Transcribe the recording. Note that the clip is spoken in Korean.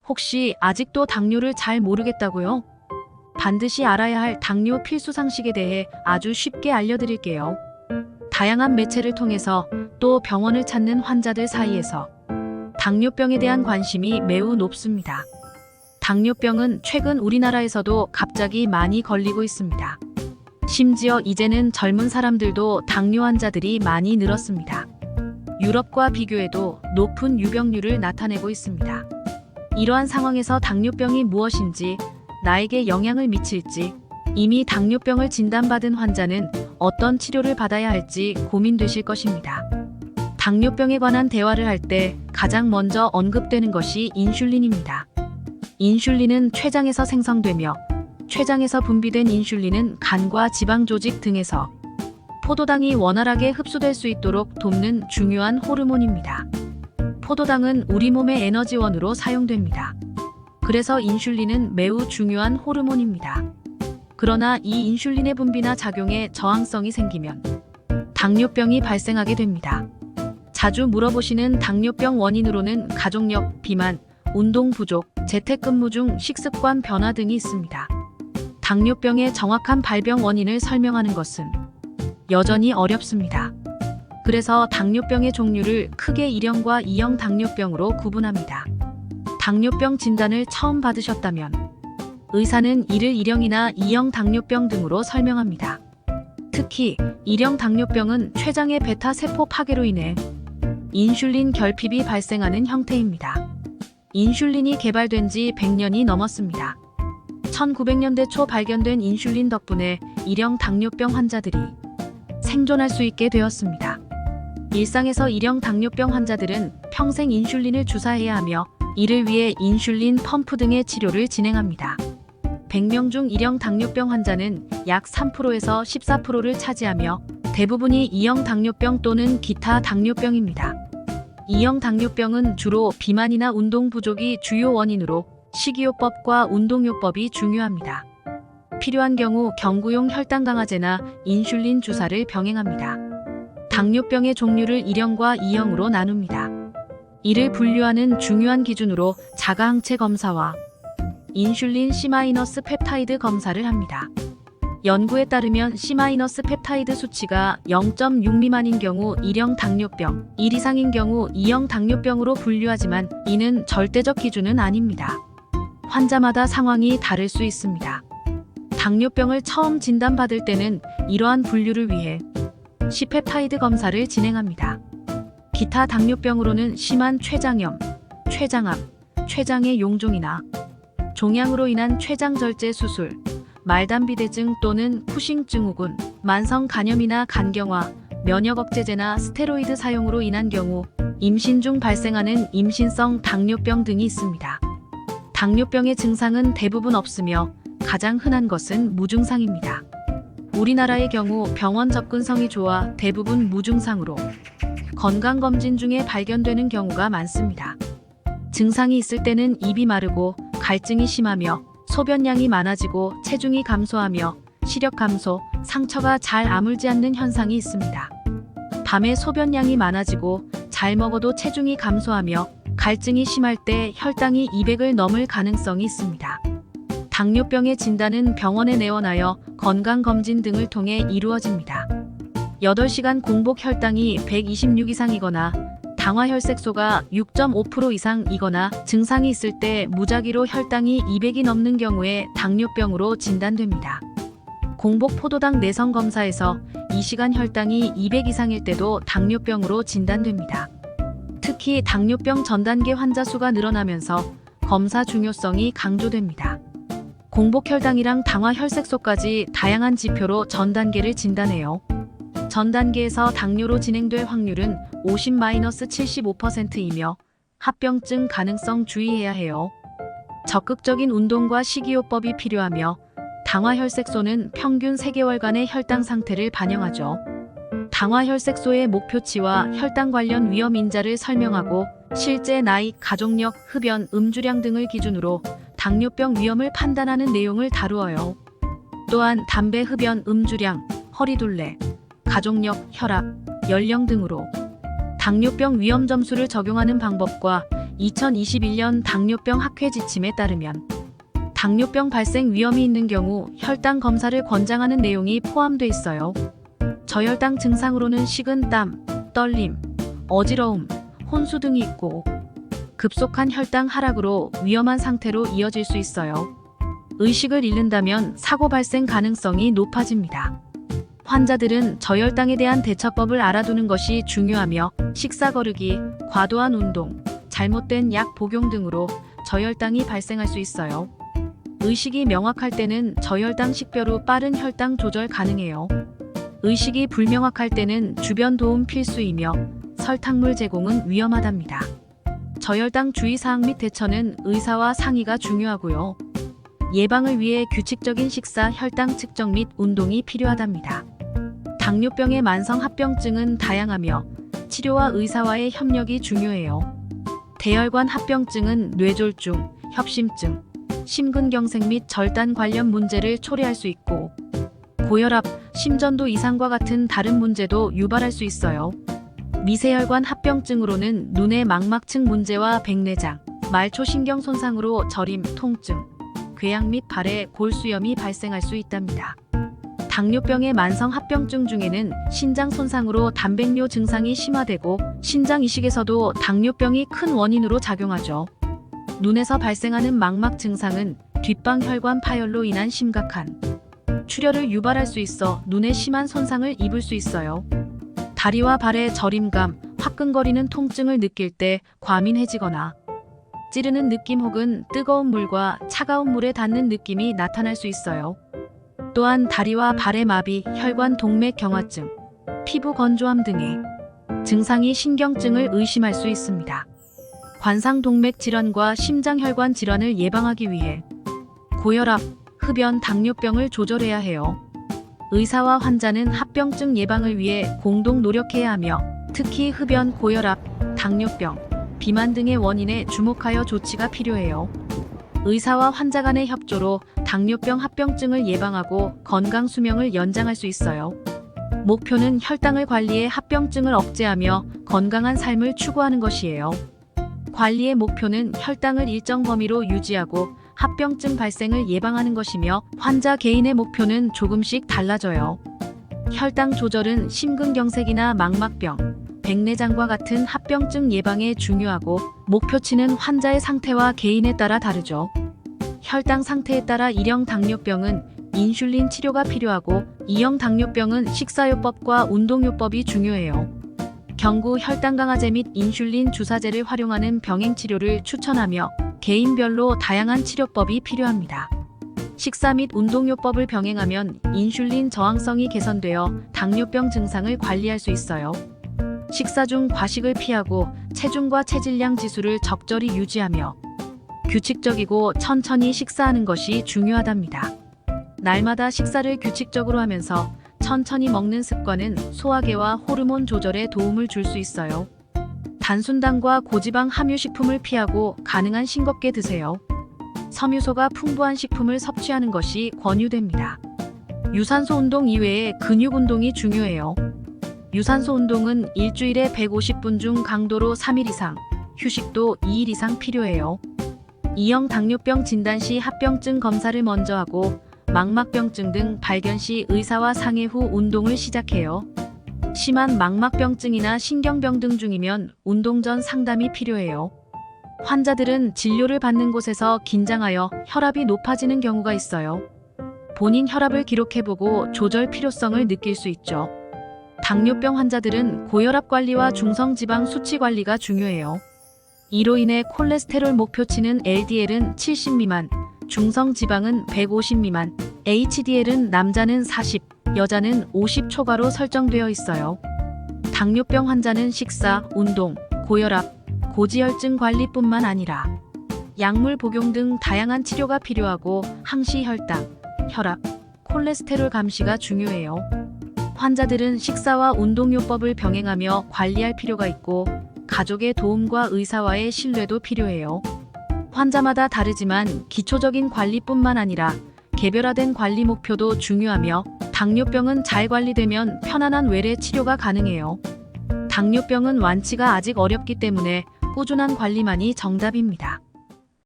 혹시 아직도 당뇨를 잘 모르겠다고요? 반드시 알아야 할 당뇨 필수 상식에 대해 아주 쉽게 알려드릴게요. 다양한 매체를 통해서 또 병원을 찾는 환자들 사이에서 당뇨병에 대한 관심이 매우 높습니다. 당뇨병은 최근 우리나라에서도 갑자기 많이 걸리고 있습니다. 심지어 이제는 젊은 사람들도 당뇨 환자들이 많이 늘었습니다. 유럽과 비교해도 높은 유병률을 나타내고 있습니다. 이러한 상황에서 당뇨병이 무엇인지, 나에게 영향을 미칠지, 이미 당뇨병을 진단받은 환자는 어떤 치료를 받아야 할지 고민되실 것입니다. 당뇨병에 관한 대화를 할 때 가장 먼저 언급되는 것이 인슐린입니다. 인슐린은 췌장에서 생성되며 췌장에서 분비된 인슐린은 간과 지방 조직 등에서 포도당이 원활하게 흡수될 수 있도록 돕는 중요한 호르몬입니다. 포도당은 우리 몸의 에너지원으로 사용됩니다. 그래서 인슐린은 매우 중요한 호르몬입니다. 그러나 이 인슐린의 분비나 작용에 저항성이 생기면 당뇨병이 발생하게 됩니다. 자주 물어보시는 당뇨병 원인으로는 가족력, 비만, 운동 부족, 재택근무 중 식습관 변화 등이 있습니다. 당뇨병의 정확한 발병 원인을 설명하는 것은 여전히 어렵습니다. 그래서 당뇨병의 종류를 크게 1형과 2형 당뇨병으로 구분합니다. 당뇨병 진단을 처음 받으셨다면 의사는 이를 1형이나 2형 당뇨병 등으로 설명합니다. 특히 1형 당뇨병은 췌장의 베타 세포 파괴로 인해 인슐린 결핍이 발생하는 형태입니다. 인슐린이 개발된 지 100년이 넘었습니다. 1900년대 초 발견된 인슐린 덕분에 1형 당뇨병 환자들이 생존할 수 있게 되었습니다. 일상에서 1형 당뇨병 환자들은 평생 인슐린을 주사해야 하며 이를 위해 인슐린 펌프 등의 치료를 진행합니다. 100명 중 1형 당뇨병 환자는 약 3%에서 14%를 차지하며 대부분이 2형 당뇨병 또는 기타 당뇨병입니다. 2형 당뇨병은 주로 비만이나 운동 부족이 주요 원인으로 식이요법과 운동요법이 중요합니다. 필요한 경우 경구용 혈당 강화제나 인슐린 주사를 병행합니다. 당뇨병의 종류를 1형과 2형으로 나눕니다. 이를 분류하는 중요한 기준으로 자가항체 검사와 인슐린 C-펩타이드 검사를 합니다. 연구에 따르면 C-펩타이드 수치가 0.6 미만인 경우 1형 당뇨병, 1 이상인 경우 2형 당뇨병으로 분류하지만 이는 절대적 기준은 아닙니다. 환자마다 상황이 다를 수 있습니다. 당뇨병을 처음 진단받을 때는 이러한 분류를 위해 C-펩타이드 검사를 진행합니다. 기타 당뇨병으로는 심한 췌장염, 췌장암, 췌장의 용종이나 종양으로 인한 췌장절제 수술, 말단비대증 또는 쿠싱 증후군, 만성 간염이나 간경화, 면역 억제제나 스테로이드 사용으로 인한 경우, 임신 중 발생하는 임신성 당뇨병 등이 있습니다. 당뇨병의 증상은 대부분 없으며 가장 흔한 것은 무증상입니다. 우리나라의 경우 병원 접근성이 좋아 대부분 무증상으로 건강검진 중에 발견되는 경우가 많습니다. 증상이 있을 때는 입이 마르고 갈증이 심하며 소변량이 많아지고 체중이 감소하며 시력 감소, 상처가 잘 아물지 않는 현상이 있습니다. 밤에 소변량이 많아지고 잘 먹어도 체중이 감소하며 갈증이 심할 때 혈당이 200을 넘을 가능성이 있습니다. 당뇨병의 진단은 병원에 내원하여 건강검진 등을 통해 이루어집니다. 8시간 공복 혈당이 126 이상이거나 당화혈색소가 6.5% 이상이거나 증상이 있을 때 무작위로 혈당이 200이 넘는 경우에 당뇨병으로 진단됩니다. 공복 포도당 내성 검사에서 2시간 혈당이 200 이상일 때도 당뇨병으로 진단됩니다. 특히 당뇨병 전 단계 환자 수가 늘어나면서 검사 중요성이 강조됩니다. 공복 혈당이랑 당화혈색소까지 다양한 지표로 전 단계를 진단해요. 전 단계에서 당뇨로 진행될 확률은 50-75%이며 합병증 가능성 주의해야 해요. 적극적인 운동과 식이요법이 필요하며 당화혈색소는 평균 3개월간의 혈당 상태를 반영하죠. 당화혈색소의 목표치와 혈당 관련 위험 인자를 설명하고 실제 나이, 가족력, 흡연, 음주량 등을 기준으로 당뇨병 위험을 판단하는 내용을 다루어요. 또한 담배, 흡연, 음주량, 허리둘레, 가족력, 혈압, 연령 등으로 당뇨병 위험 점수를 적용하는 방법과 2021년 당뇨병 학회 지침에 따르면 당뇨병 발생 위험이 있는 경우 혈당 검사를 권장하는 내용이 포함돼 있어요. 저혈당 증상으로는 식은땀, 떨림, 어지러움, 혼수 등이 있고 급속한 혈당 하락으로 위험한 상태로 이어질 수 있어요. 의식을 잃는다면 사고 발생 가능성이 높아집니다. 환자들은 저혈당에 대한 대처법을 알아두는 것이 중요하며 식사 거르기, 과도한 운동, 잘못된 약 복용 등으로 저혈당이 발생할 수 있어요. 의식이 명확할 때는 저혈당 식별 후 빠른 혈당 조절 가능해요. 의식이 불명확할 때는 주변 도움 필수이며 설탕물 제공은 위험하답니다. 저혈당 주의사항 및 대처는 의사와 상의가 중요하고요. 예방을 위해 규칙적인 식사, 혈당 측정 및 운동이 필요하답니다. 당뇨병의 만성 합병증은 다양하며 치료와 의사와의 협력이 중요해요. 대혈관 합병증은 뇌졸중, 협심증, 심근경색 및 절단 관련 문제를 초래할 수 있고 고혈압, 심전도 이상과 같은 다른 문제도 유발할 수 있어요. 미세혈관 합병증으로는 눈의 망막층 문제와 백내장, 말초신경 손상으로 저림, 통증, 궤양 및 발에 골수염이 발생할 수 있답니다. 당뇨병의 만성 합병증 중에는 신장 손상으로 단백뇨 증상이 심화되고 신장 이식에서도 당뇨병이 큰 원인으로 작용하죠. 눈에서 발생하는 망막 증상은 뒷방혈관 파열로 인한 심각한 출혈을 유발할 수 있어 눈에 심한 손상을 입을 수 있어요. 다리와 발에 저림감, 화끈거리는 통증을 느낄 때 과민해지거나 찌르는 느낌 혹은 뜨거운 물과 차가운 물에 닿는 느낌이 나타날 수 있어요. 또한 다리와 발의 마비, 혈관 동맥 경화증, 피부 건조함 등의 증상이 신경증을 의심할 수 있습니다. 관상 동맥 질환과 심장혈관 질환을 예방하기 위해 고혈압, 흡연, 당뇨병을 조절해야 해요. 의사와 환자는 합병증 예방을 위해 공동 노력해야 하며 특히 흡연, 고혈압, 당뇨병, 비만 등의 원인에 주목하여 조치가 필요해요. 의사와 환자 간의 협조로 당뇨병 합병증을 예방하고 건강 수명을 연장할 수 있어요. 목표는 혈당을 관리해 합병증을 억제하며 건강한 삶을 추구하는 것이에요. 관리의 목표는 혈당을 일정 범위로 유지하고 합병증 발생을 예방하는 것이며 환자 개인의 목표는 조금씩 달라져요. 혈당 조절은 심근경색이나 망막병, 백내장과 같은 합병증 예방에 중요하고 목표치는 환자의 상태와 개인에 따라 다르죠. 혈당 상태에 따라 1형 당뇨병은 인슐린 치료가 필요하고 2형 당뇨병은 식사요법과 운동요법이 중요해요. 경구 혈당 강화제 및 인슐린 주사제를 활용하는 병행 치료를 추천하며 개인별로 다양한 치료법이 필요합니다. 식사 및 운동요법을 병행하면 인슐린 저항성이 개선되어 당뇨병 증상을 관리할 수 있어요. 식사 중 과식을 피하고 체중과 체질량 지수를 적절히 유지하며 규칙적이고 천천히 식사하는 것이 중요하답니다. 날마다 식사를 규칙적으로 하면서 천천히 먹는 습관은 소화계와 호르몬 조절에 도움을 줄 수 있어요. 단순당과 고지방 함유 식품을 피하고 가능한 싱겁게 드세요. 섬유소가 풍부한 식품을 섭취하는 것이 권유됩니다. 유산소 운동 이외에 근육 운동이 중요해요. 유산소 운동은 일주일에 150분 중 강도로 3일 이상, 휴식도 2일 이상 필요해요. 2형 당뇨병 진단 시 합병증 검사를 먼저 하고 망막병증 등 발견 시 의사와 상의 후 운동을 시작해요. 심한 망막병증이나 신경병 등 중이면 운동 전 상담이 필요해요. 환자들은 진료를 받는 곳에서 긴장하여 혈압이 높아지는 경우가 있어요. 본인 혈압을 기록해보고 조절 필요성을 느낄 수 있죠. 당뇨병 환자들은 고혈압 관리와 중성지방 수치 관리가 중요해요. 이로 인해 콜레스테롤 목표치는 LDL은 70 미만, 중성지방은 150 미만, HDL은 남자는 40, 여자는 50 초과로 설정되어 있어요. 당뇨병 환자는 식사, 운동, 고혈압, 고지혈증 관리뿐만 아니라 약물 복용 등 다양한 치료가 필요하고 항시 혈당, 혈압, 콜레스테롤 감시가 중요해요. 환자들은 식사와 운동요법을 병행하며 관리할 필요가 있고 가족의 도움과 의사와의 신뢰도 필요해요. 환자마다 다르지만 기초적인 관리뿐만 아니라 개별화된 관리 목표도 중요하며 당뇨병은 잘 관리되면 편안한 외래 치료가 가능해요. 당뇨병은 완치가 아직 어렵기 때문에 꾸준한 관리만이 정답입니다.